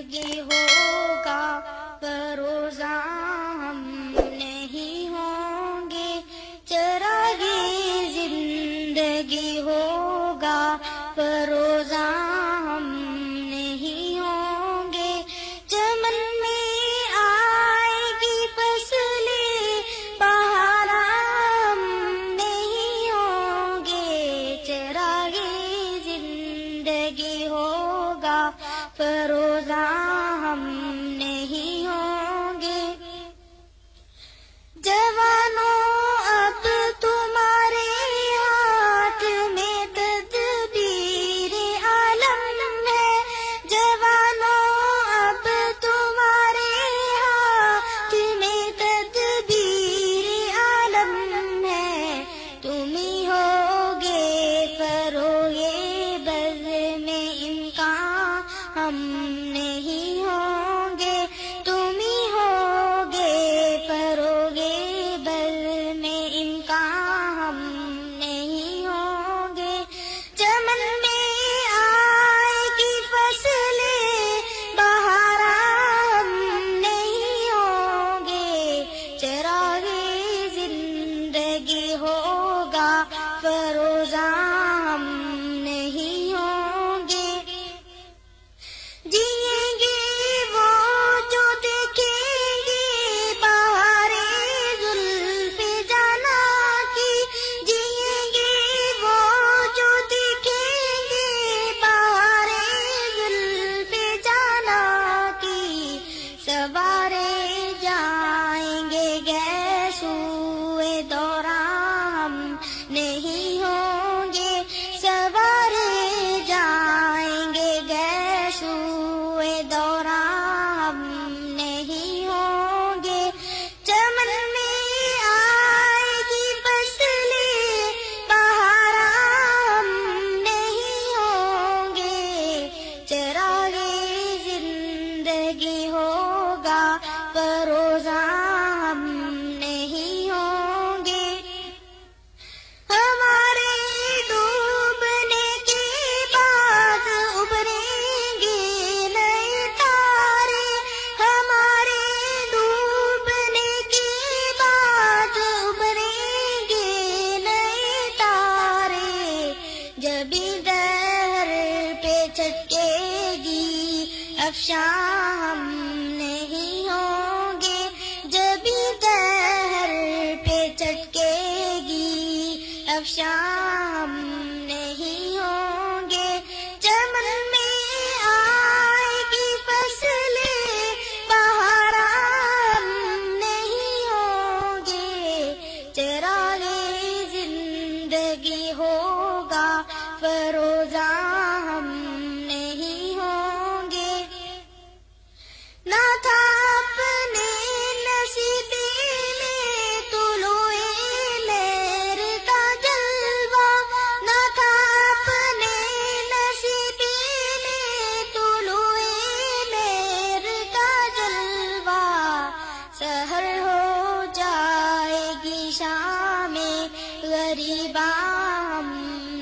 زندگی ہوگا فروزاں ہم نہیں ہوں گے، چراغِ زندگی ہوگا فروزاں ہم نہیں ہوں گے، چمن میں آئے گی فصل بہار ہم نہیں ہوں گے، چراغِ زندگی ہوگا فروزاں ہم نہیں ہوں گے۔ جوانوں اب تمہارے ہاتھ میں تدبیر عالم ہے، جوانوں اب تمہارے ہاتھ میں تدبیر عالم ہے، تم ہی ہوگے فروغِ بزم امکان ہم نہیں ہوں گے، تم ہی ہوگے فروغِ بزم امکان ہم نہیں ہوں گے، چمن میں آئے گی فصل بہار ہم نہیں ہوں گے، چراغِ زندگی ہوگا فروزاں ہم نہیں ہوں گے، جئیں گے وہ جو دیکھیں گے بہارِ زلف جانا کی، جئیں گے وہ جو دیکھیں گے بہارِ زلف جانا کی، سوارے جائیں گے گیسوئے دوراں ہم نہیں ہوں گے، سوارے جائیں گے گیسوئے دوراں ہم نہیں ہوں گے، چمن میں آئے گی فصل بہار ہم نہیں ہوں گے، چراغِ زندگی ہوگا فروزاں ہم نہیں ہوں گے، ہمارے ڈوبنے کے بعد ابھریں گے نئے تارے، ہمارے ڈوبنے کے بعد ابھریں گے نئے تارے، جبھی دہر پہ چھٹکے گی افشاں ہم نہیں ہوں گے، جبھی دہر پہ چھٹکے گی افشاں ہم نہیں ہوں گے، چمن میں آئے گی فصل بہار ہم نہیں ہوں گے، چراغِ زندگی ہوگا فروزاں ہم نہیں ہوں گے، نہ تھا اپنے نصیب میں طلوع مہر کا جلوہ، نہ تھا اپنے نصیب میں طلوع مہر کا جلوہ، سحر ہو جائے گی شام غریباں ہم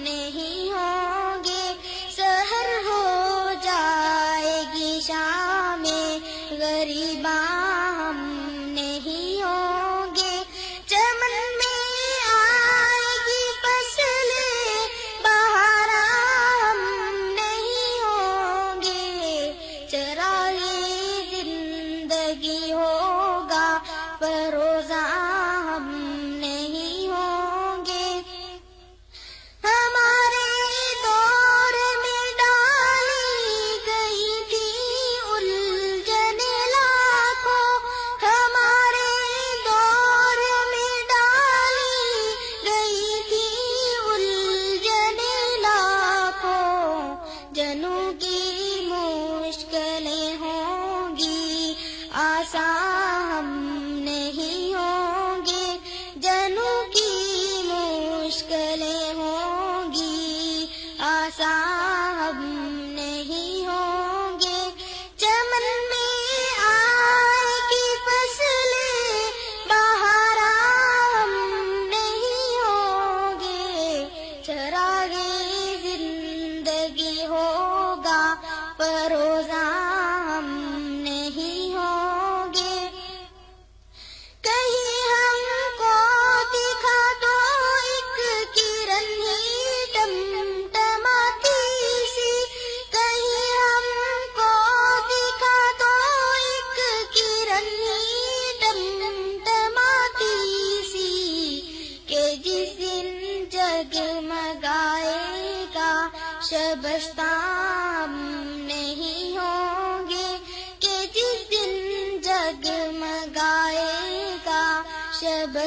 نہیں ہوں گے، سحر ہو جائے گی شام غریباں ہم نہیں ہوں گے، چمن میں آئے گی فصل بہار ہم نہیں ہوں گے، چراغِ زندگی ہوگا فروزاں ہم نہیں ہوں گے، ہمارے دور میں ڈالی گئی تھی الجھن لاکھوں، شائستہ ہم نہیں ہوں گے کہ جس دن جگمگائے گا شب